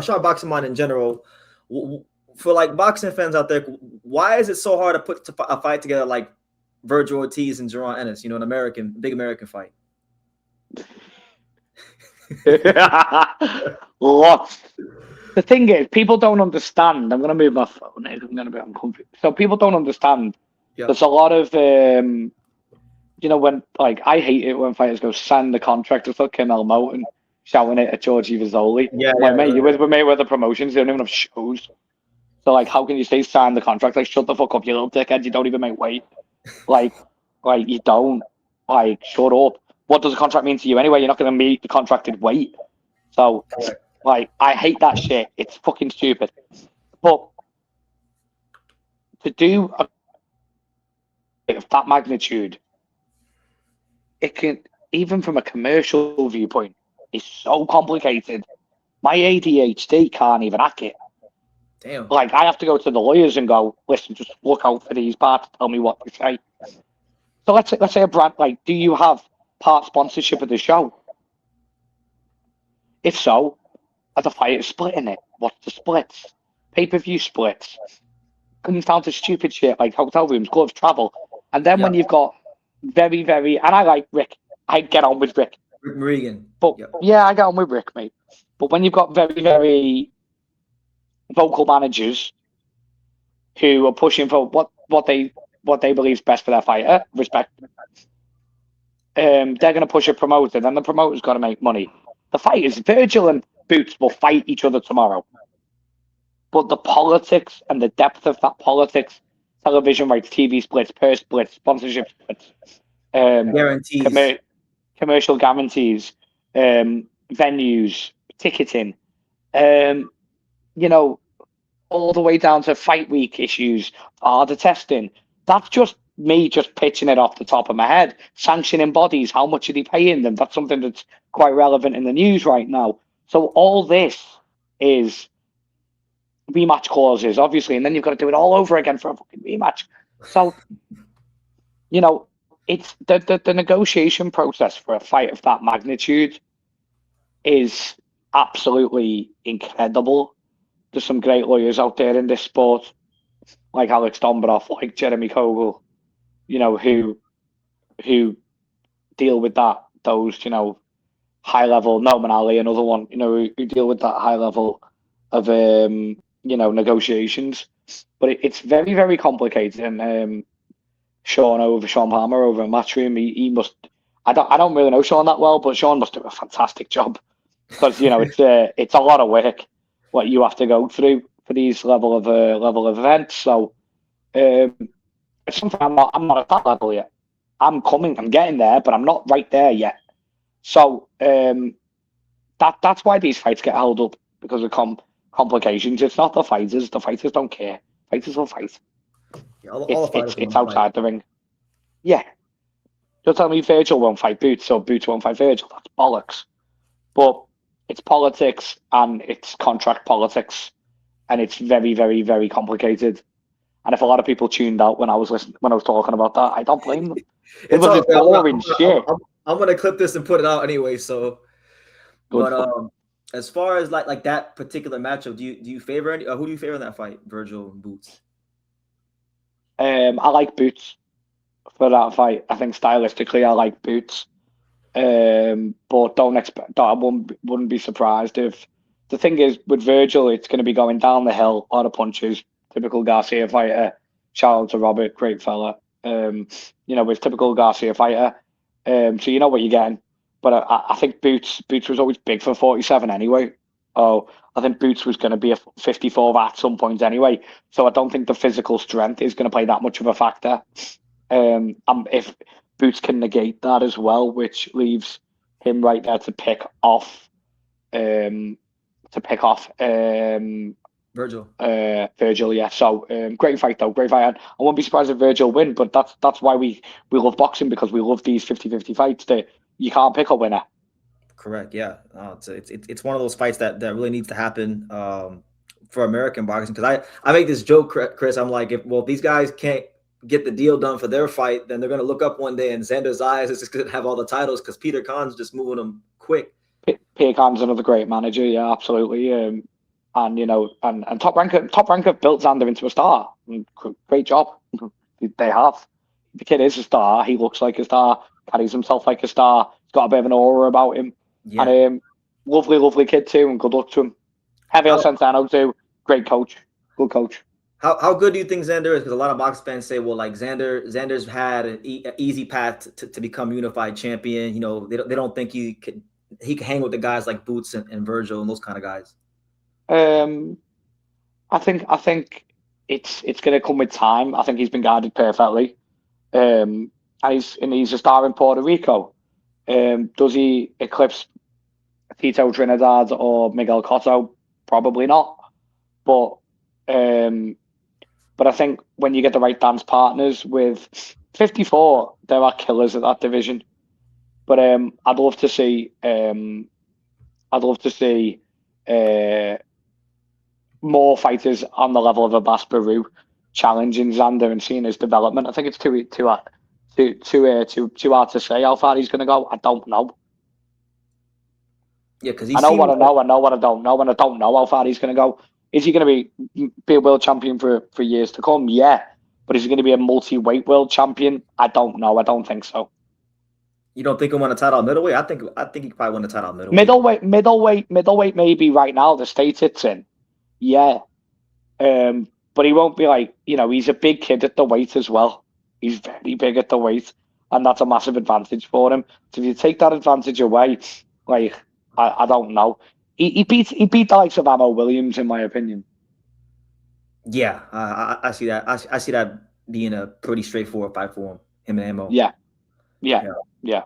shot boxing mind in general. For like boxing fans out there, why is it so hard to put a fight together like Vergil Ortiz and Jaron Ennis? You know, an big American fight. Lots. The thing is, people don't understand. I'm going to move my phone. I'm going to be uncomfortable. So people don't understand. Yep. There's a lot of, you know, when like I hate it when fighters go sign the contract. It's like Kim Moten shouting it at Georgie Vizzoli. Yeah, like, mate, you're with Mayweather Promotions. They don't even have shows. So like, how can you say sign the contract? Like, shut the fuck up, you little dickhead. You don't even make weight. like you don't. Like, shut up. What does a contract mean to you anyway? You're not going to meet the contracted weight. So, like, I hate that shit. It's fucking stupid. But to do a of that magnitude, it can, even from a commercial viewpoint, it's so complicated. My ADHD can't even hack it. Damn. Like, I have to go to the lawyers and go, listen, just look out for these parts, tell me what to say. So let's say a brand, like, do you have part sponsorship of the show? If so, are the fighters splitting it? What's the splits? Pay-per-view splits. Comes down to stupid shit like hotel rooms, gloves, travel. And then when you've got very, very, and I like Rick, I get on with Rick. Rick Regan. But yeah, I get on with Rick, mate. But when you've got very, very vocal managers who are pushing for what they believe is best for their fighter, respect. They're going to push a promoter, then the promoter's got to make money. The fighters, Virgil and Boots, will fight each other tomorrow. But the politics and the depth of that politics, television rights, TV splits, purse splits, sponsorship splits, guarantees, commercial guarantees, venues, ticketing, you know, all the way down to fight week issues, the testing. That's just me just pitching it off the top of my head. Sanctioning bodies, how much are they paying them? That's something that's quite relevant in the news right now. So all this is rematch clauses, obviously, and then you've got to do it all over again for a fucking rematch. So, you know, it's the negotiation process for a fight of that magnitude is absolutely incredible. There's some great lawyers out there in this sport, like Alex Dombroff, like Jeremy Kogel, you know, who deal with those, you know, high level, Noman Ali, another one, you know, who deal with that high level of, you know, negotiations. But it's very, very complicated. And Sean Palmer over in Matchroom, he must, I don't really know Sean that well, but Sean must do a fantastic job because, you know, it's a lot of work what you have to go through for these level of events. So it's something I'm not at that level yet. I'm getting there, but I'm not right there yet. So that's why these fights get held up, because of complications. It's not the fighters. The fighters don't care. Fighters will fight. Yeah, it's outside the ring. Yeah. You'll tell me Virgil won't fight Boots or Boots won't fight Virgil. That's bollocks. But it's politics and it's contract politics, and it's very, very, very complicated. And if a lot of people tuned out when I was talking about that, I don't blame them. It was just boring shit. I'm gonna clip this and put it out anyway. So, but as far as like that particular matchup, do you favor any? Who do you favor in that fight, Virgil and Boots? I like Boots for that fight. I think stylistically, I like Boots. But don't expect that. I wouldn't be surprised if the thing is with Virgil, it's going to be going down the hill, a lot of punches. Typical Garcia fighter. Shout out to Robert, great fella. You know, with typical Garcia fighter. So you know what you're getting. But I think Boots was always big for 47 anyway. Oh, I think Boots was going to be a 54 at some point anyway. So I don't think the physical strength is going to play that much of a factor. If Boots can negate that as well, which leaves him right there to pick off. Virgil. Virgil, yeah. So great fight though, great fight. I won't be surprised if Virgil win, but that's why we love boxing, because we love these 50-50 fights that you can't pick a winner. Correct. Yeah. It's one of those fights that really needs to happen for American boxing, because I make this joke, Chris. I'm like, if these guys can't get the deal done for their fight, then they're going to look up one day and Xander Zayas is just going to have all the titles because Peter Khan's just moving them quick. Peter Khan's another great manager. Yeah, absolutely. and and Top Rank built Xander into a star. Great job, they have. The kid is a star. He looks like a star. Carries himself like a star. He's got a bit of an aura about him, and Yeah. lovely, lovely kid too. And good luck to him. Javier How Santana too. Great coach. Good coach. how good do you think Xander is? Because a lot of box fans say, well, like Xander's had an easy path to become unified champion. You know, they don't think he could hang with the guys like Boots and Virgil and those kind of guys. Um, I think it's going to come with time. I think he's been guarded perfectly. And he's a star in Puerto Rico. Does he eclipse Tito Trinidad or Miguel Cotto? Probably not. But um, but I think when you get the right dance partners with 54, there are killers at that division. But I'd love to see uh, more fighters on the level of a Bass Baru challenging Xander and seeing his development. I think it's too hard to say how far he's going to go. I don't know. Yeah, because he I know what seemed I like know. I know what I don't know, and I don't know how far he's going to go. Is he going to be a world champion for years to come? Yeah, but is he going to be a multi-weight world champion? I don't know. I don't think so. you don't think he'll win a title at middleweight. I think he could probably win a title at middleweight. Middleweight, maybe right now the state it's in. Yeah, but he won't be like he's a big kid at the weight as well. He's very big at the weight, and that's a massive advantage for him. So if you take that advantage away, like I don't know. He beat the likes of Ammo Williams in my opinion. Yeah, I see that. I see that being a pretty straightforward fight for him and Ammo. Yeah, yeah, Yeah. yeah.